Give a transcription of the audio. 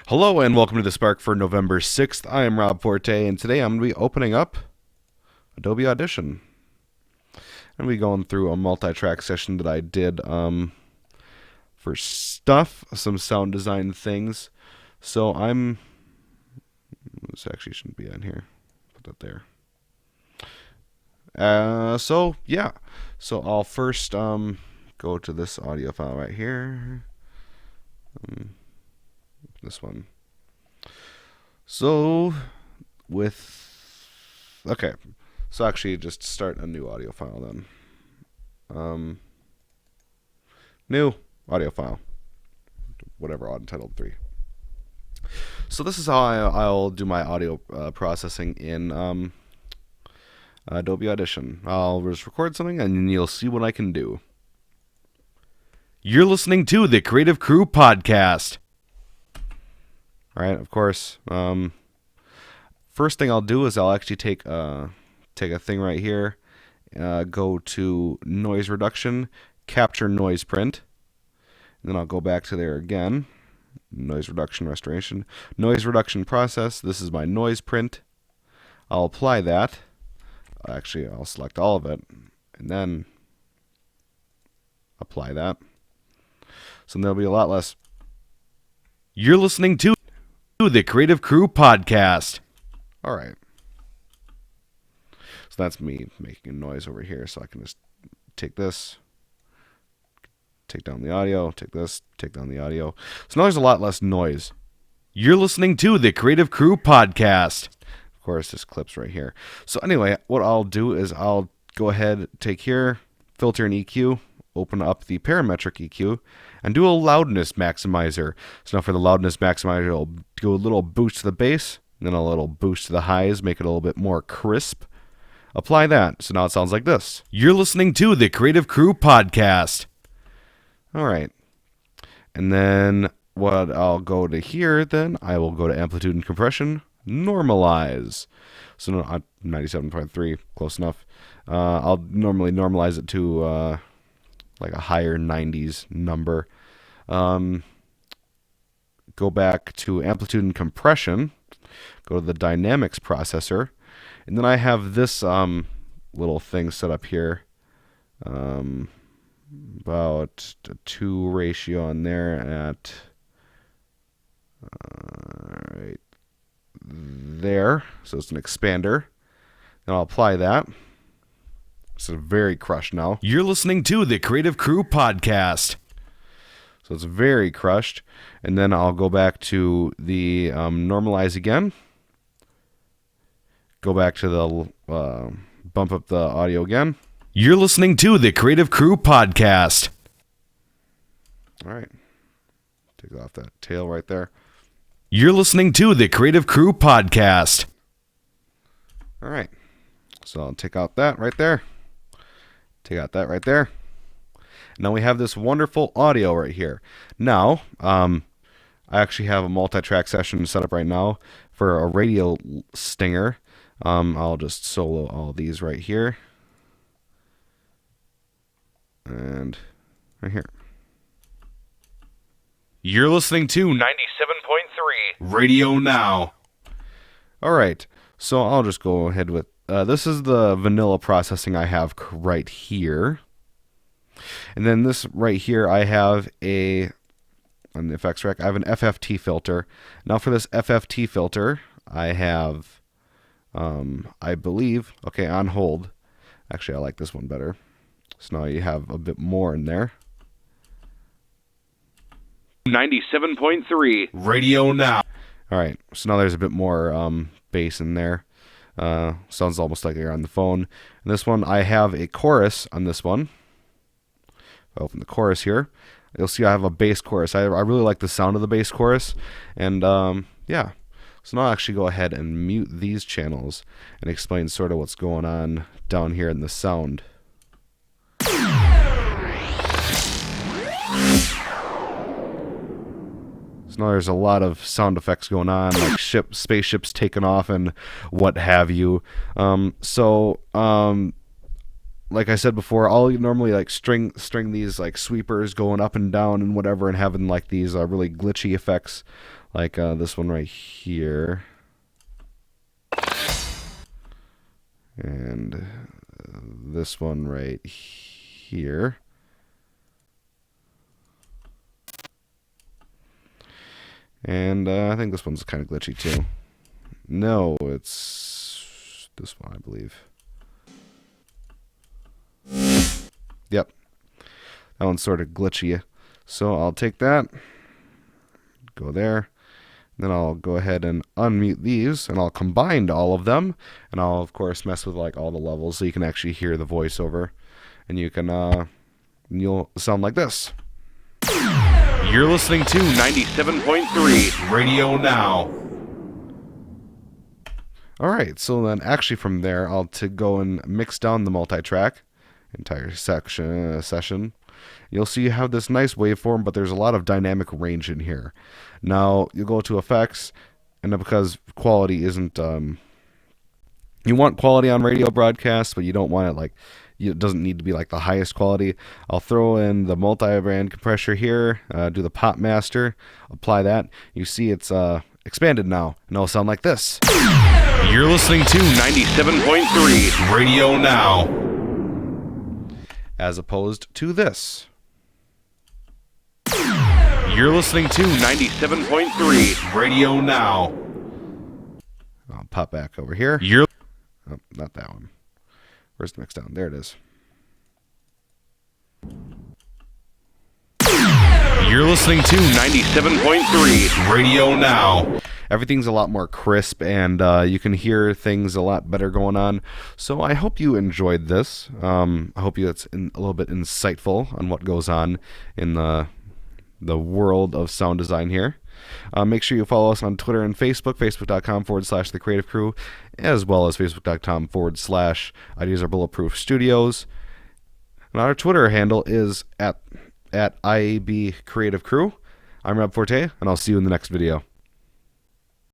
Hello and welcome to the Spark for November 6th. I am Rob Forte, and today I'm going to be opening up Adobe Audition. I'm going to be going through a multi-track session that I did for some sound design things. So this actually shouldn't be on here. Put that there. So I'll first go to this audio file right here. This one. So actually just start a new audio file then. New audio file, whatever, Untitled 3. So this is how I'll do my audio processing in Adobe Audition. I'll just record something and you'll see what I can do. You're listening to the Creative Crew Podcast. Alright, of course. First thing I'll do is I'll actually take a thing right here, go to noise reduction, capture noise print, and then I'll go back to there again, noise reduction restoration, noise reduction process. This is my noise print. I'll apply that. Actually, I'll select all of it, and then apply that. So there'll be a lot less. You're listening to the Creative Crew Podcast. All right. So that's me making a noise over here. So I can just take this, take down the audio, take this, take down the audio. So now there's a lot less noise. You're listening to the Creative Crew Podcast. Of course, this clip's right here. So anyway, what I'll do is I'll go ahead, take here, filter and EQ, open up the parametric EQ, and do a loudness maximizer. So now for the loudness maximizer, I'll do a little boost to the bass, and then a little boost to the highs, make it a little bit more crisp. Apply that. So now it sounds like this. You're listening to the Creative Crew Podcast. All right. And then what I'll go to here, then I will go to amplitude and compression, normalize. So no, 97.3, close enough. I'll normally normalize it to like a higher 90s number. Go back to amplitude and compression, go to the dynamics processor, and then I have this little thing set up here, about a 2 ratio on there at right there. So it's an expander. Then I'll apply that. It's very crushed now. You're listening to the Creative Crew Podcast. So it's very crushed. And then I'll go back to the normalize again. Go back to the bump up the audio again. You're listening to the Creative Crew Podcast. All right. Take off that tail right there. You're listening to the Creative Crew Podcast. All right. So I'll take out that right there. Take out that right there. Now we have this wonderful audio right here. Now, I actually have a multi-track session set up right now for a radio stinger. I'll just solo all these right here. And right here. You're listening to 97.3 Radio Now. All right. So I'll just go ahead with this is the vanilla processing I have right here. And then this right here, I have on the effects rack, I have an FFT filter. Now for this FFT filter, I have, I believe, okay, on hold. Actually, I like this one better. So now you have a bit more in there. 97.3 Radio Now. All right, so now there's a bit more bass in there. Sounds almost like you're on the phone. And this one, I have a chorus on this one. If I open the chorus here, you'll see I have a bass chorus. I really like the sound of the bass chorus. And yeah, so now I'll actually go ahead and mute these channels and explain sort of what's going on down here in the sound. Now there's a lot of sound effects going on, like spaceships taking off and what have you. Like I said before, I'll normally like string these like sweepers going up and down and whatever, and having like these really glitchy effects, like this one right here, and this one right here. And I think this one's kind of glitchy too. No, it's this one, I believe. Yep. That one's sort of glitchy. So I'll take that, go there, then I'll go ahead and unmute these, and I'll combine all of them, and I'll of course mess with like all the levels so you can actually hear the voiceover, and you can you'll sound like this. You're listening to 97.3 Radio Now. All right, so then actually from there, I'll go and mix down the multi-track entire session. You'll see you have this nice waveform, but there's a lot of dynamic range in here. Now you'll go to effects, and because quality isn't, you want quality on radio broadcasts, but you don't want it like, it doesn't need to be like the highest quality. I'll throw in the multi-band compressor here, do the pop master, apply that. You see it's expanded now, and it'll sound like this. You're listening to 97.3 Radio Now. As opposed to this. You're listening to 97.3 Radio Now. I'll pop back over here. Oh, not that one. Where's the mix down? There it is. You're listening to 97.3 Radio Now. Everything's a lot more crisp, and you can hear things a lot better going on. So I hope you enjoyed this. I hope it's a little bit insightful on what goes on in the world of sound design here. Make sure you follow us on Twitter and Facebook, facebook.com/The Creative Crew, as well as facebook.com/Ideas Are Bulletproof Studios. And our Twitter handle is at IAB Creative Crew. I'm Rob Forte, and I'll see you in the next video.